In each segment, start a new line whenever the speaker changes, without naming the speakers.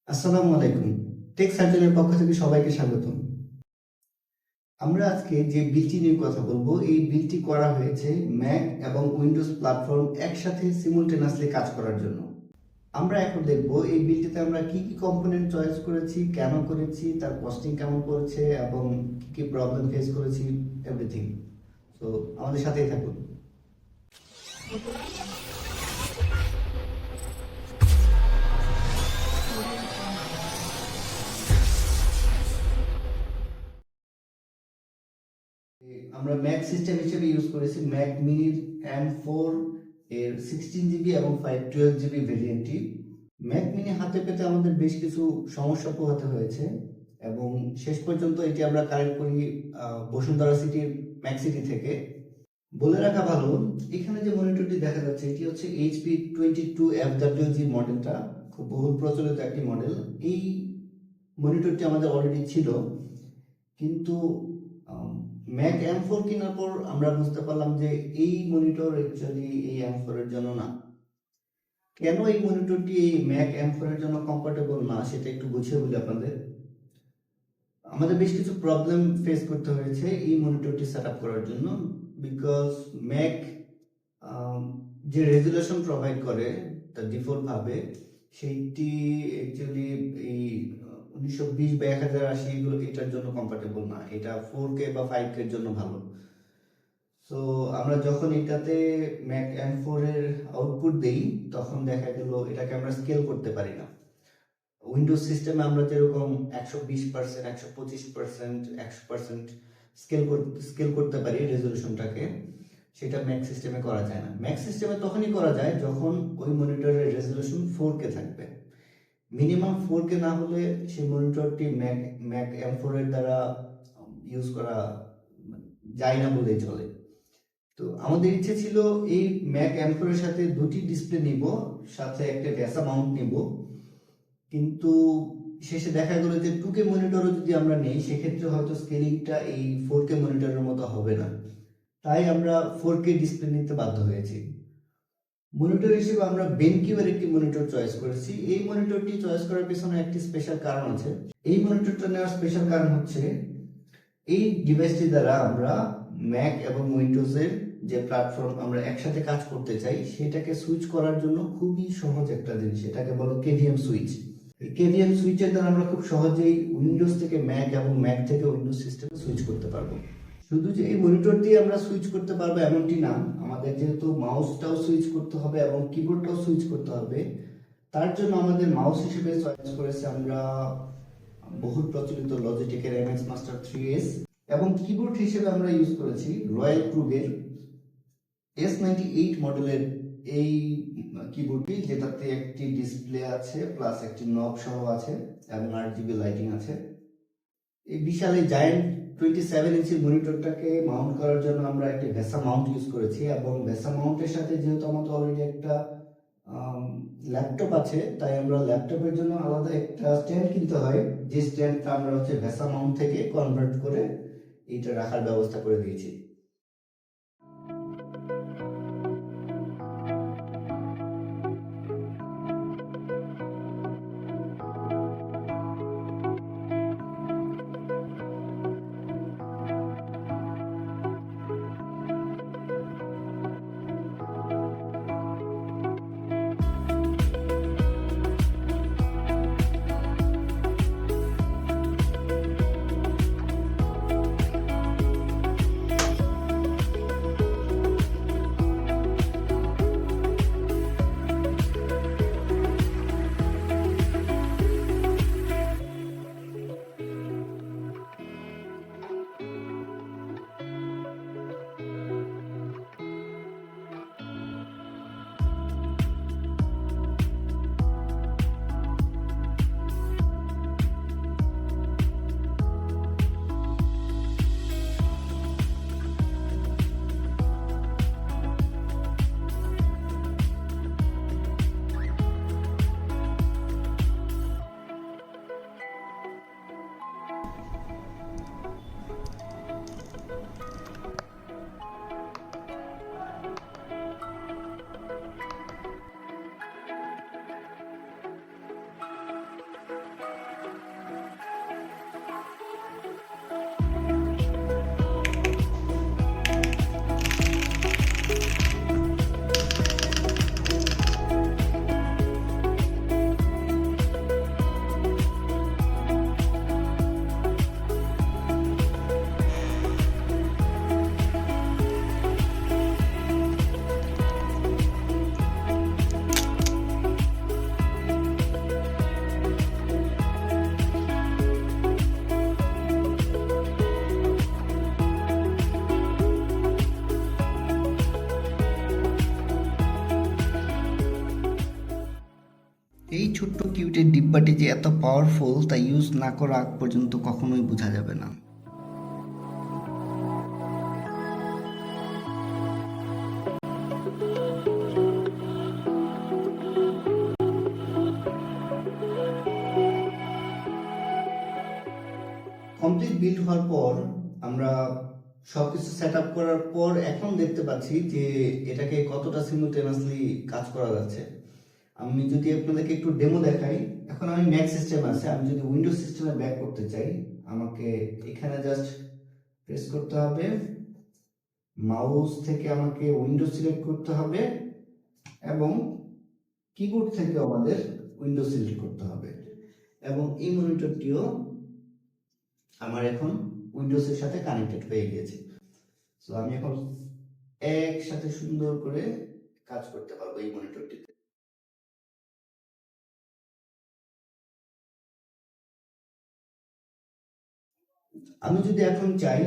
আসসালামু আলাইকুম। টেক সার্জনের পক্ষ থেকে সবাইকে স্বাগতম। আমরা আজকে যে বিলটি নিয়ে কথা বলবো, এই বিলটি করা হয়েছে ম্যাক এবং উইন্ডোজ প্ল্যাটফর্ম একসাথে সিমুলটেনাসলি কাজ করার জন্য। আমরা এখন দেখব এই বিলটিতে আমরা কি কি কম্পোনেন্ট চয়েস করেছি, কেন করেছি, তার কস্টিং কেমন পড়েছে এবং কি কি প্রবলেম ফেস করেছি, এভরিথিং। তো আমাদের সাথেই থাকুন। আমরা ম্যাক সিস্টেম হিসেবে ইউজ করেছি ম্যাক মিনির M4 এর 16 GB এবং 512 GB ভেরিয়েন্টটি। ম্যাক মিনি হাতে পেতে আমাদের বেশ কিছু সমস্যা পোহাতে হয়েছে এবং শেষ পর্যন্ত এটি আমরা কালেক্ট করি বসুন্ধরা সিটির ম্যাক সিটি থেকে। বলে রাখা ভালো, এখানে যে মনিটরটি দেখা যাচ্ছে এটি হচ্ছে HP 22FWG মডেলটা, খুব বহুল প্রচলিত একটি মডেল। এই মনিটরটি আমাদের অলরেডি ছিল, কিন্তু ম্যাক M4 কেনার পর আমরা বুঝতে পারলাম যে এই মনিটর অ্যাকচুয়ালি এই M4 এর জন্য না। কেন এই মনিটরটি এই ম্যাক M4 এর জন্য কম্পার্টেবল না সেটা একটু বুঝিয়ে বলি আপনাদের। আমাদের বেশ কিছু প্রবলেম ফেস করতে হয়েছে এই মনিটরটি সেট আপ করার জন্য, বিকজ ম্যাক যে রেজুলেশন প্রোভাইড করে তার ডিফল্ট ভাবে সেইটি অ্যাকচুয়ালি এই 1920 বা 1080 এগুলো এটার জন্য কম্পার্টেবল না। এটা 4K বা 5K এর জন্য ভালো। সো আমরা যখন এটাতে ম্যাক M4 এর আউটপুট দেই তখন দেখা গেল এটাকে আমরা স্কেল করতে পারি না। উইন্ডোজ সিস্টেমে আমরা যেরকম 120%, 125%, 100% স্কেল করতে পারি রেজলিউশনটাকে, সেটা ম্যাক সিস্টেমে করা যায় না। ম্যাক সিস্টেমে তখনই করা যায় যখন ওই মনিটরের রেজলিউশন 4K থাকবে। মিনিমাম 4K না হলে সেই মনিটরটি ম্যাক M4 এর দ্বারা ইউজ করা যায় না বলেই চলে। তো আমাদের ইচ্ছে ছিল এই ম্যাক M4 এর সাথে দুটি ডিসপ্লে নিব, সাথে একটা VESA মাউন্ট নিব, কিন্তু শেষে দেখা গেল যে 2K মনিটরও যদি আমরা নেই সেক্ষেত্রে হয়তো স্কেলিংটা এই 4K মনিটরের মতো হবে না। তাই আমরা 4K ডিসপ্লে নিতে বাধ্য হয়েছি। মনিটর হিসেবে আমরা বেনকিউ এর একটি মনিটর চয়েস করেছি। এই মনিটরটি চয়েস করার পিছনে একটি স্পেশাল কারণ আছে। এই মনিটরটা নেওয়ার স্পেশাল কারণ হচ্ছে এই ডিভাইসটি দ্বারা আমরা ম্যাক এবং উইন্ডোজের যে প্ল্যাটফর্ম আমরা একসাথে কাজ করতে চাই সেটাকে সুইচ করার জন্য খুবই সহজ একটা জিনিস, এটাকে বলো KVM সুইচ। এই KVM সুইচের দ্বারা আমরা খুব সহজেই উইন্ডোজ থেকে ম্যাক এবং ম্যাক থেকে উইন্ডোজ সিস্টেমে সুইচ করতে পারবো। শুধু যে এই মনিটর দিয়ে আমরা সুইচ করতে পারবো এমনটি না, আমাদের যেহেতু মাউসটাও সুইচ করতে হবে এবং কিবোর্ডটাও সুইচ করতে হবে, তার জন্য আমাদের মাউস হিসেবে চয়েস করেছি আমরা বহুল প্রচলিত লজিটেকের MX Master 3S, এবং কিবোর্ড হিসেবে আমরা ইউজ করেছি রয়্যাল ক্রুগের S98 মডেলের এই কিবোর্ডটি, যেটাতে একটি ডিসপ্লে আছে প্লাস একটি নব সহ আছে এবং RGB লাইটিং আছে। এই বিশাল এই জায়ান্ট 27 ইঞ্চি মনিটরটাকে মাউন্ট করার জন্য আমরা একটি VESA মাউন্ট ইউজ করেছি, এবং VESA মাউন্টের সাথে যেহেতু আমাদের অলরেডি একটা ল্যাপটপ আছে তাই আমরা ল্যাপটপের জন্য আলাদা একটা স্ট্যান্ড কিনতে হয়, যে স্ট্যান্ডটা আমরা হচ্ছে VESA মাউন্ট থেকে কনভার্ট করে এটা রাখার ব্যবস্থা করে দিয়েছি। ছোট্ট কিউটের ডিব্বাটি যে এত পাওয়ারফুল তা ইউজ না করা আগ পর্যন্ত কখনোই বোঝা যাবে না। কমপ্লিট বিল্ড হওয়ার পর আমরা সবকিছু সেট আপ করার পর এখন দেখতে পাচ্ছি যে এটাকে কতটা সিমultaneously কাজ করা যাচ্ছে। আমি যদি আপনাদেরকে একটু ডেমো দেখাই, এখন আমি ম্যাক সিস্টেম আছে, আমি যদি উইন্ডোজ সিস্টেমে ব্যাক করতে চাই আমাকে এখানে জাস্ট প্রেস করতে হবে, মাউস থেকে আমাকে উইন্ডোজ সিলেক্ট করতে হবে এবং কিবোর্ড থেকে আমাদের উইন্ডোজ সিলেক্ট করতে হবে এবং এই মনিটরটিও আমার এখন উইন্ডোজের সাথে কানেক্টেড হয়ে গিয়েছে। সো আমি এখন একসাথে সুন্দর করে কাজ করতে পারবো এই মনিটরটিতে। আমি যদি এখন চাই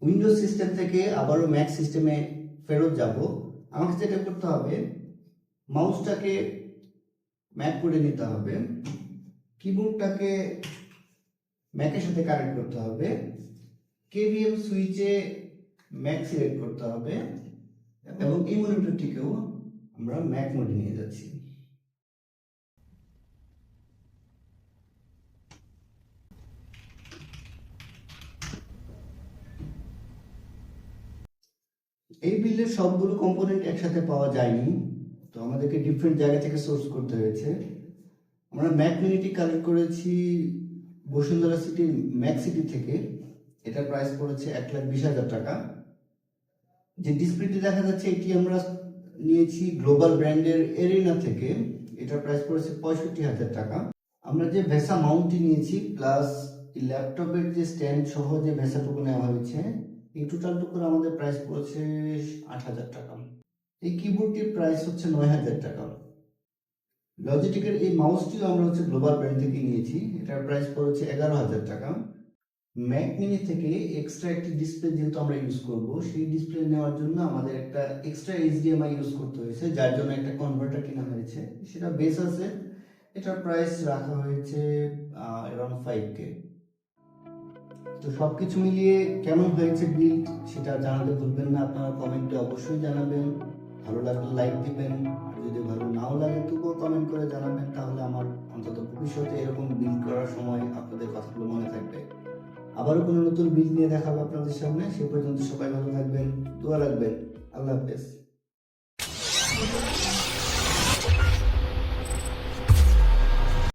উইন্ডোজ সিস্টেম থেকে আবারও ম্যাক সিস্টেমে ফেরত যাব, আমাকে যেটা করতে হবে মাউসটাকে ম্যাক করে নিতে হবে, কিবোর্ডটাকে ম্যাকের সাথে কানেক্ট করতে হবে, কেভিএম সুইচে ম্যাক সিলেক্ট করতে হবে এবং এই মনিটরটিকেও আমরা ম্যাক মোডে নিয়ে যাচ্ছি। এই বিল্ডের সবগুলো কম্পোনেন্ট একসাথে পাওয়া যায়নি, তো আমাদেরকে ডিফারেন্ট জায়গা থেকে সোর্স করতে হয়েছে। আমরা ম্যাক মিনিটি কালেক্ট করেছি বসুন্ধরা সিটির ম্যাক সিটি থেকে, এটার প্রাইস পড়েছে 1,20,000 টাকা। যে ডিসপ্লেটি দেখা যাচ্ছে এটি আমরা নিয়েছি গ্লোবাল ব্র্যান্ডের এরিনা থেকে, এটার প্রাইস পড়েছে 65,000 টাকা। আমরা যে ভেসা মাউন্টটি নিয়েছি প্লাস ল্যাপটপের যে স্ট্যান্ড সহ যে ভেসাটুকু নেওয়া হয়েছে, এই টোটালটুকুর আমাদের প্রাইস পড়েছে 8,000 টাকা। এই কিবোর্ডটির প্রাইস হচ্ছে 9,000 টাকা। লজিটেকের এই মাউসটিও আমরা গ্লোবাল ব্র্যান্ড থেকে নিয়েছি, এটার প্রাইস পড়েছে 11,000 টাকা। ম্যাক মিনি থেকে এক্সট্রা একটি ডিসপ্লে যেহেতু আমরা ইউজ করব, সেই ডিসপ্লে নেওয়ার জন্য আমাদের একটা এক্সট্রা এইচডিএমআই ইউজ করতে হয়েছে, যার জন্য একটা কনভার্টার কেনা হয়েছে, সেটা বেস আছে, এটার প্রাইস রাখা হয়েছে অ্যারাউন্ড 5K। তো সবকিছু মিলিয়ে কেমন হয়েছে বিল্ড সেটা জানাতে ভুলবেন না, আপনারা কমেন্টে অবশ্যই জানাবেন। ভালো লাগলে লাইক দিবেন, আর যদি ভালো নাও লাগে তবুও কমেন্ট করে জানাবেন, তাহলে আমার অন্তত ভবিষ্যতে এরকম বিল্ড করার সময় আপনাদের কথাগুলো মনে থাকবে। আবারও কোনো নতুন বিল্ড নিয়ে দেখা হবে আপনাদের সামনে, সে পর্যন্ত সবাই ভালো থাকবেন, দোয়া রাখবেন। আল্লাহ হাফেজ।